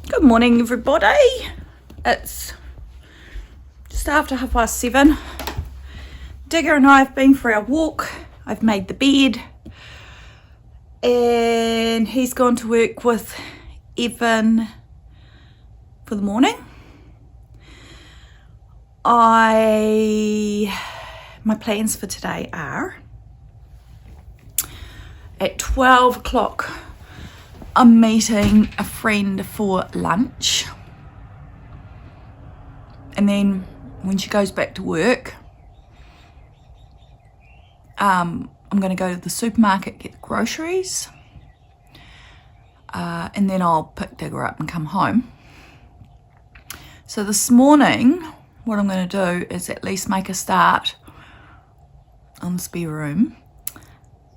Good morning, everybody. It's just after 7:30. Digger and I have been for our walk. I've made the bed and he's gone to work with Evan for the morning. My plans for today are at 12 o'clock I'm meeting a friend for lunch, and then when she goes back to work, I'm going to go to the supermarket, get the groceries, and then I'll pick Digger up and come home. So this morning what I'm going to do is at least make a start on the spare room.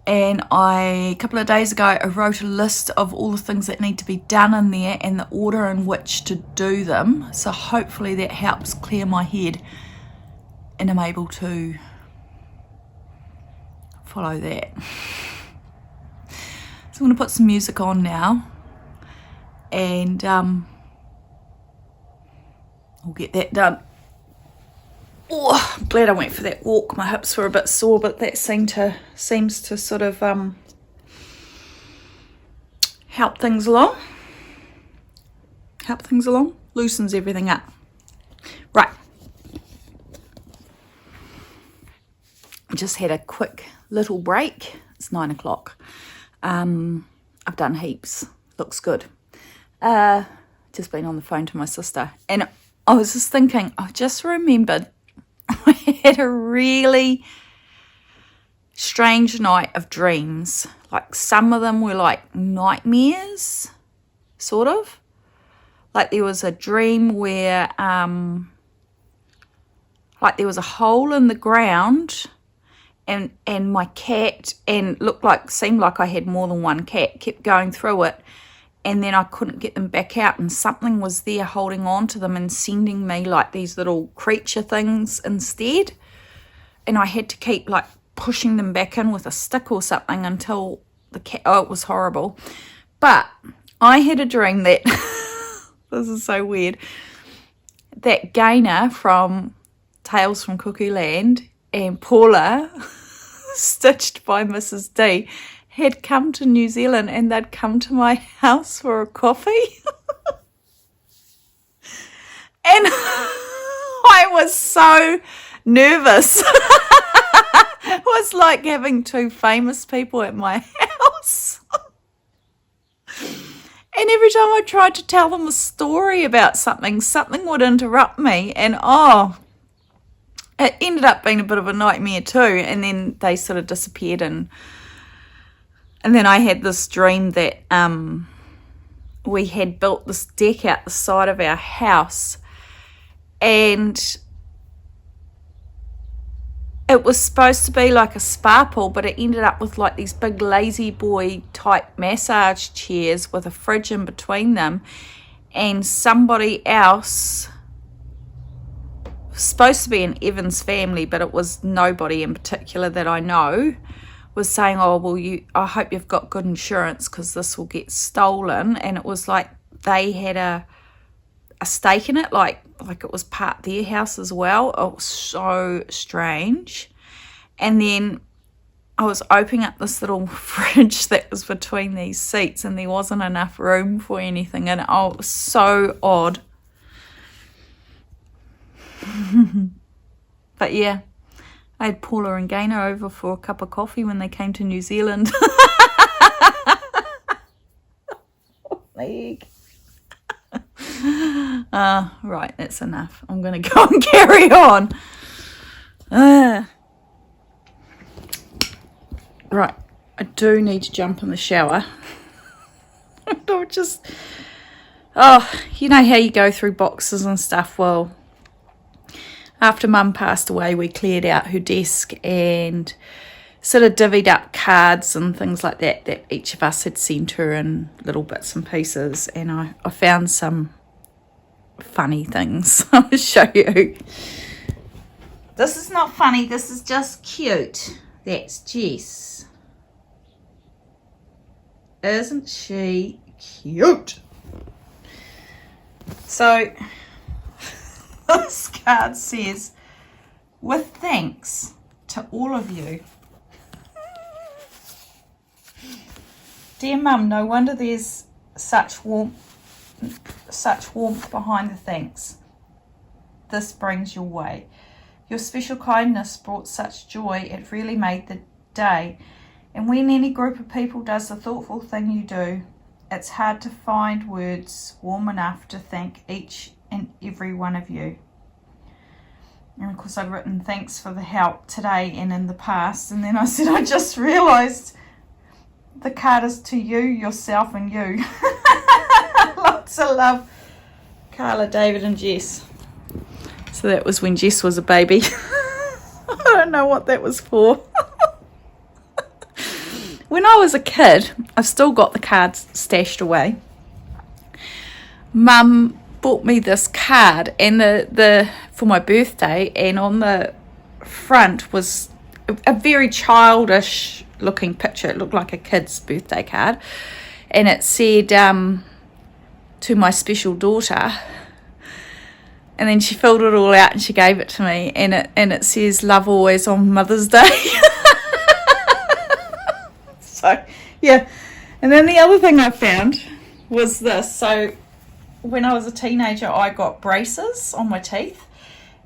And a couple of days ago I wrote a list of all the things that need to be done in there and the order in which to do them, so hopefully that helps clear my head and I'm able to follow that. So I'm going to put some music on now and we'll get that done. Oh, I'm glad I went for that walk. My hips were a bit sore, but that seems to sort of help things along. Loosens everything up. Right. I just had a quick little break. It's 9 o'clock. I've done heaps. Looks good. Just been on the phone to my sister, and I was just thinking, I just remembered I had a really strange night of dreams. Like some of them were like nightmares, sort of. Like there was a dream where like there was a hole in the ground and my cat, and seemed like I had more than one cat, kept going through it, and then I couldn't get them back out, and something was there holding on to them and sending me like these little creature things instead, and I had to keep like pushing them back in with a stick or something until the cat, it was horrible. But I had a dream that this is so weird, that Gaynor from Tales from Cuckoo Land and Paula stitched by Mrs. D had come to New Zealand, and they'd come to my house for a coffee. And I was so nervous. It was like having two famous people at my house. And every time I tried to tell them a story about something would interrupt me, and it ended up being a bit of a nightmare too. And then they sort of disappeared, and then I had this dream that we had built this deck out the side of our house, and it was supposed to be like a spa pool, but it ended up with like these big lazy boy type massage chairs with a fridge in between them, and somebody else, supposed to be an Evans family, but it was nobody in particular that I know, was saying, oh, well, I hope you've got good insurance because this will get stolen. And it was like they had a stake in it, like it was part of their house as well. It was so strange. And then I was opening up this little fridge that was between these seats, and there wasn't enough room for anything, and it was so odd. But yeah, I had Paula and Gaynor over for a cup of coffee when they came to New Zealand. Right, that's enough. I'm going to go and carry on. Right, I do need to jump in the shower. You know how you go through boxes and stuff? Well, after Mum passed away, we cleared out her desk and sort of divvied up cards and things like that each of us had sent her in little bits and pieces. And I found some funny things. I'll show you. This is not funny. This is just cute. That's Jess. Isn't she cute? So this card says, with thanks to all of you. Dear Mum, no wonder there's such warmth behind the thanks this brings your way. Your special kindness brought such joy, it really made the day. And when any group of people does the thoughtful thing you do, it's hard to find words warm enough to thank each and every one of you. And of course I'd written thanks for the help today and in the past, and then I said I just realised the card is to you, yourself and you. Lots of love, Carla, David and Jess. So that was when Jess was a baby. I don't know what that was for. When I was a kid, I've still got the cards stashed away. Mum bought me this card and the for my birthday, and on the front was a very childish looking picture. It looked like a kid's birthday card, and it said to my special daughter, and then she filled it all out and she gave it to me, and it says love always on Mother's Day. So yeah. And then the other thing I found was this. So when I was a teenager, I got braces on my teeth,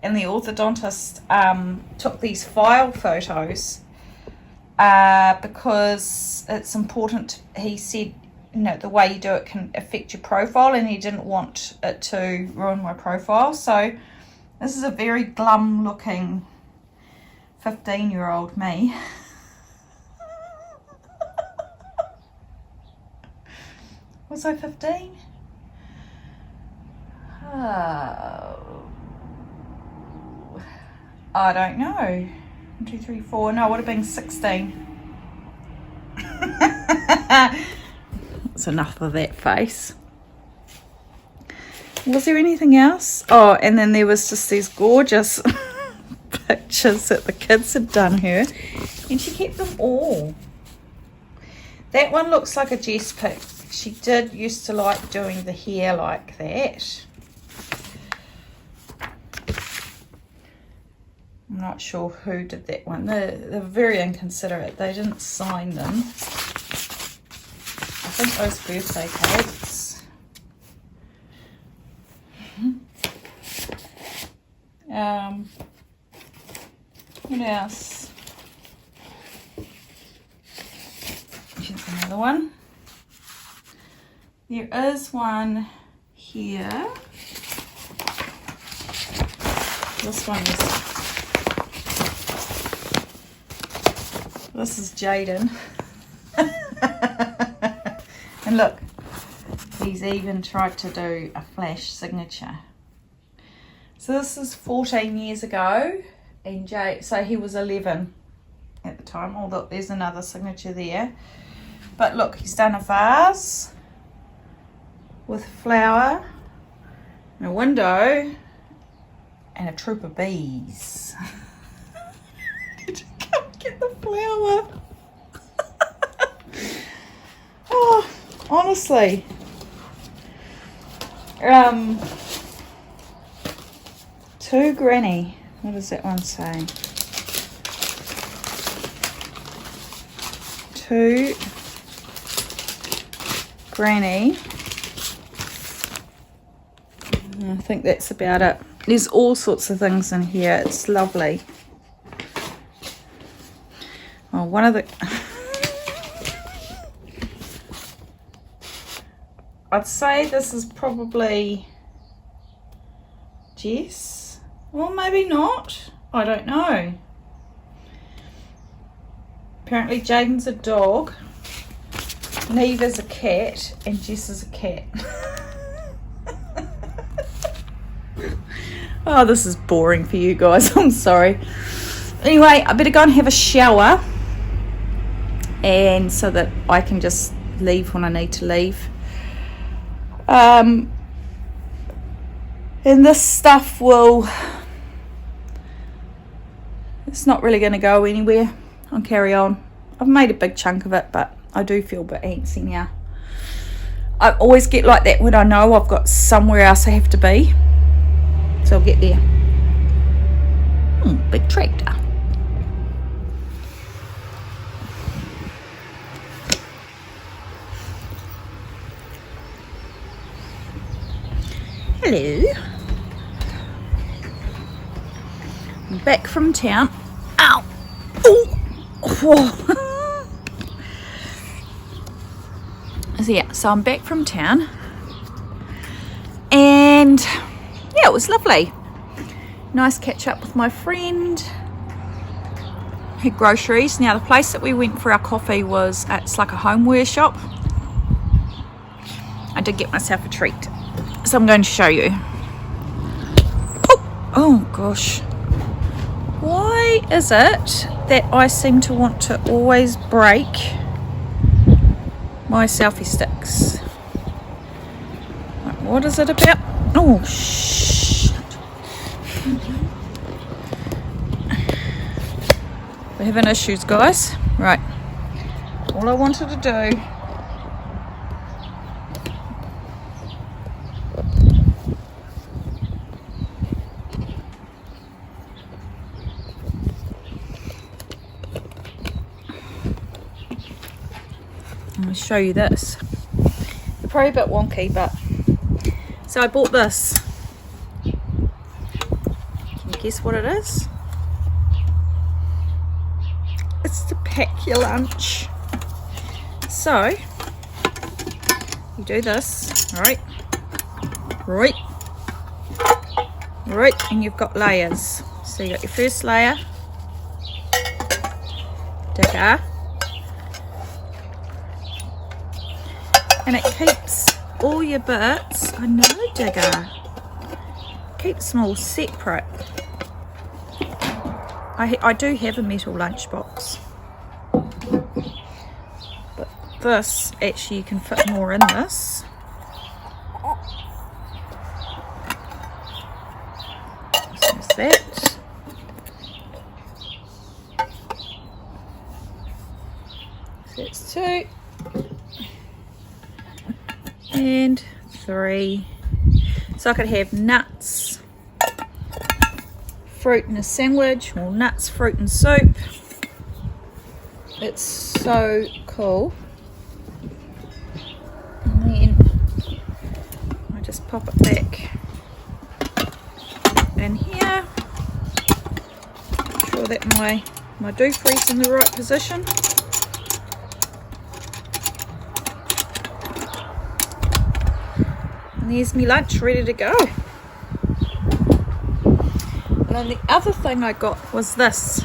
and the orthodontist took these file photos because it's important. He said, you know, the way you do it can affect your profile, and he didn't want it to ruin my profile. So this is a very glum looking 15-year-old me. Was I 15? I don't know. 1, 2, 3, 4. No, I would have been 16. That's enough of that face. Was there anything else? Oh, and then there was just these gorgeous pictures that the kids had done her, and she kept them all. That one looks like a Jess pic. She used to like doing the hair like that. I'm not sure who did that one. They're very inconsiderate. They didn't sign them. I think those birthday cards. What else? Here's another one. There is one here. This is Jaden. And look, he's even tried to do a flash signature. So this is 14 years ago, and so he was 11 at the time. Although there's another signature there. But look, he's done a vase with a flower, and a window, and a troop of bees. Did you come get the flower? Oh, honestly. To Granny. What does that one say? To Granny. I think that's about it. There's all sorts of things in here. It's lovely. Oh, one of the... I'd say this is probably Jess. Well, maybe not. I don't know. Apparently Jaden's a dog, Neve is a cat, and Jess is a cat. Oh, this is boring for you guys. I'm sorry. Anyway, I better go and have a shower, and so that I can just leave when I need to leave. And this stuff it's not really going to go anywhere. I'll carry on. I've made a big chunk of it, but I do feel a bit antsy now. I always get like that when I know I've got somewhere else I have to be. So I'll get there. Big tractor. Hello. I'm back from town. Ow! Oh. So yeah, so I'm back from town. And yeah, it was lovely. Nice catch up with my friend. Had groceries. Now the place that we went for our coffee was, it's like a homeware shop. I did get myself a treat. So I'm going to show you. Oh gosh. Why is it that I seem to want to always break my selfie sticks? What is it about? Oh shit. We're having issues, guys. Right. All I wanted to do, I'm going to show you this. It's probably a bit wonky, but so I bought this. Can you guess what it is? It's to pack your lunch. So you do this, right, and you've got layers. So you got your first layer, digger, and it keeps all your bits. I know, digger. Keeps them all separate. I do have a metal lunchbox, but this actually you can fit more in this. So there's that. So that's 2 and 3. So I could have nuts, fruit in a sandwich, or nuts, fruit and soup. It's so cool. And then I just pop it back in here. Make sure that my doofrey's in the right position. And there's my lunch ready to go. And the other thing I got was this,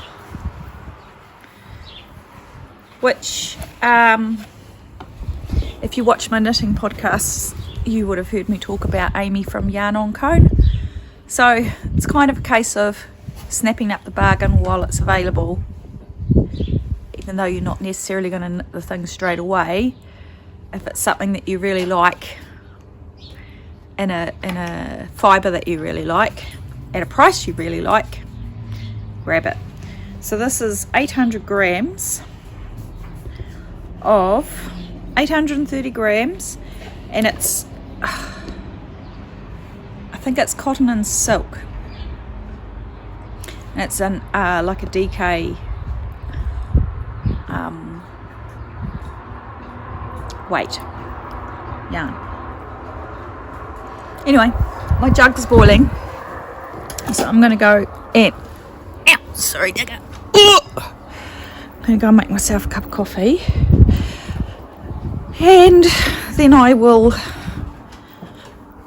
which if you watch my knitting podcasts you would have heard me talk about Amy from Yarn on Cone. So it's kind of a case of snapping up the bargain while it's available, even though you're not necessarily going to knit the thing straight away. If it's something that you really like in a fibre that you really like, at a price you really like, grab it. So this is 800 grams of 830 grams, and it's I think it's cotton and silk, and it's in like a DK weight yarn. Anyway, my jug's boiling, so I'm gonna go and sorry digger, I'm gonna go and make myself a cup of coffee, and then I will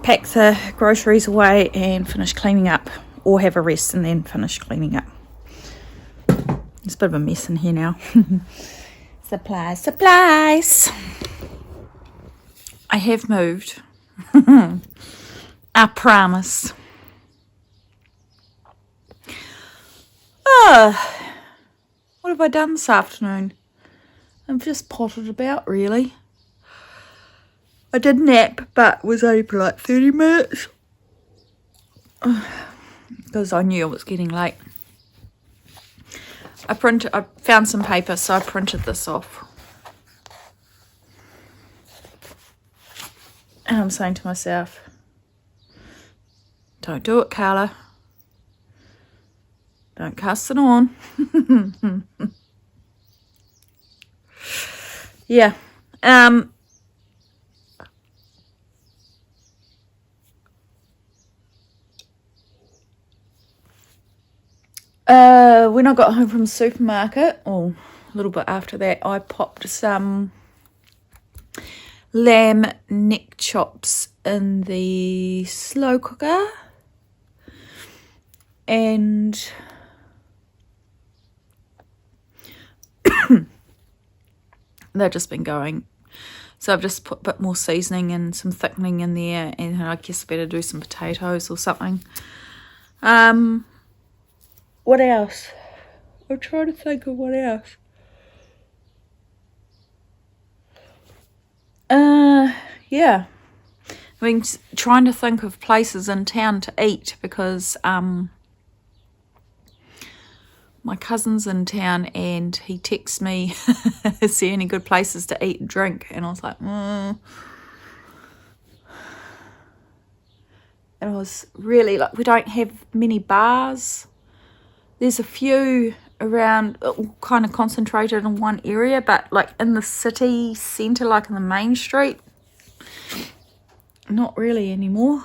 pack the groceries away and finish cleaning up, or have a rest and then finish cleaning up. There's a bit of a mess in here now. Supplies. I have moved. I promise. What have I done this afternoon? I've just potted about, really. I did nap, but was only for like 30 minutes. Because I knew it was getting late. I found some paper, so I printed this off. And I'm saying to myself, don't do it, Carla. Don't cast it on. Yeah. When I got home from the supermarket, or a little bit after that, I popped some lamb neck chops in the slow cooker, and they've just been going. So I've just put a bit more seasoning and some thickening in there, and I guess I better do some potatoes or something. What else? I'm trying to think of what else. Yeah. I mean, trying to think of places in town to eat, because my cousin's in town and he texts me, is there any good places to eat and drink? And I was like, And I was really like, we don't have many bars. There's a few around, kind of concentrated in one area, but like in the city centre, like in the main street, not really anymore.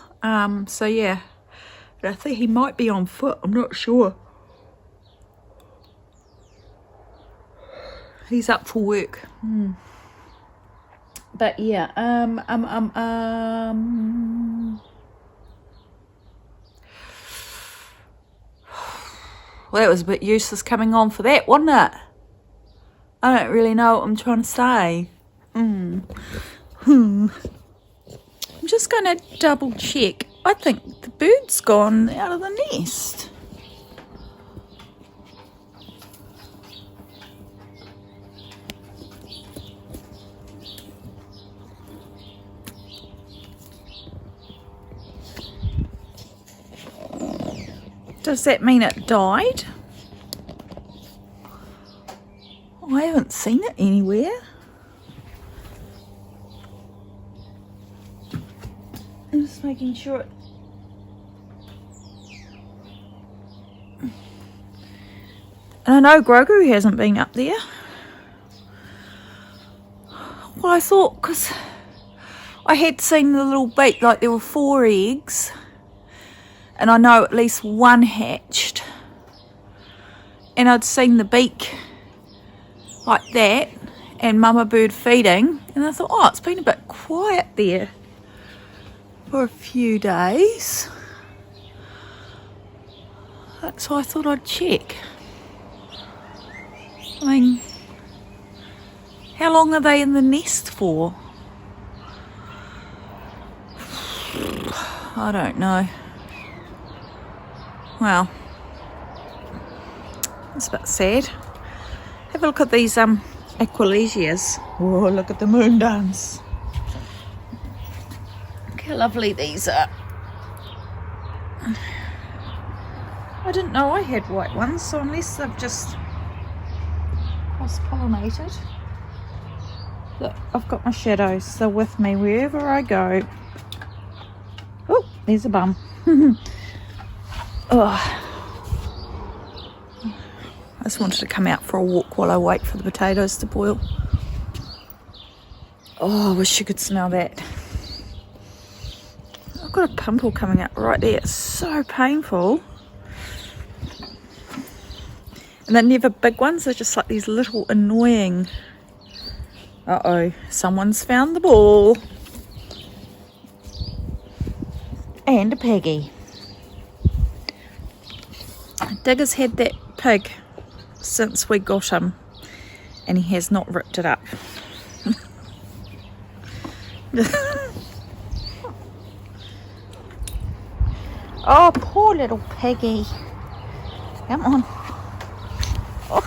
So yeah, but I think he might be on foot. I'm not sure. He's up for work. But yeah, well, that was a bit useless coming on for that, wasn't it? I don't really know what I'm trying to say. I'm just going to double check. I think the bird's gone out of the nest. Does that mean it died? I haven't seen it anywhere. I'm just making sure it... And I know Grogu hasn't been up there. Well, I thought, because I had seen the little beak, like there were 4 eggs. And I know at least one hatched. And I'd seen the beak like that, and mama bird feeding. And I thought, oh, it's been a bit quiet there for a few days. So I thought I'd check. I mean, how long are they in the nest for? I don't know. Well, it's a bit sad. Have a look at these Aquilesias. Oh, look at the moon dance. Look how lovely these are. I didn't know I had white ones, so unless they've just cross-pollinated. Look, I've got my shadows. They're with me wherever I go. Oh, there's a bum. Oh. I just wanted to come out for a walk while I wait for the potatoes to boil. Oh, I wish you could smell that. I've got a pimple coming up right there. It's so painful. And they're never big ones. They're just like these little annoying... Uh-oh. Someone's found the ball. And a piggy. Digger's had that pig since we got him, and he has not ripped it up. Oh, poor little piggy. Come on. Oh.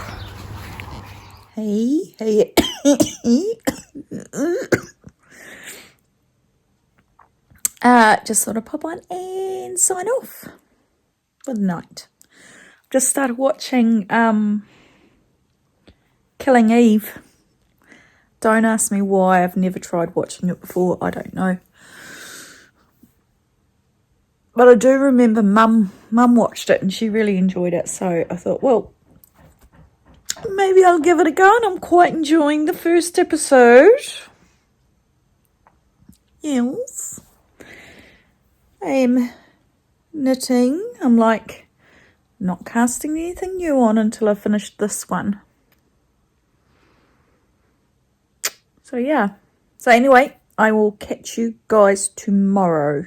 Hey. Just thought I'd pop on and sign off for the night. Just started watching Killing Eve. Don't ask me why. I've never tried watching it before. I don't know. But I do remember Mum watched it and she really enjoyed it. So I thought, well, maybe I'll give it a go, and I'm quite enjoying the first episode. Yes. I'm knitting. I'm like not casting anything new on until I finish this one. So yeah. So anyway, I will catch you guys tomorrow.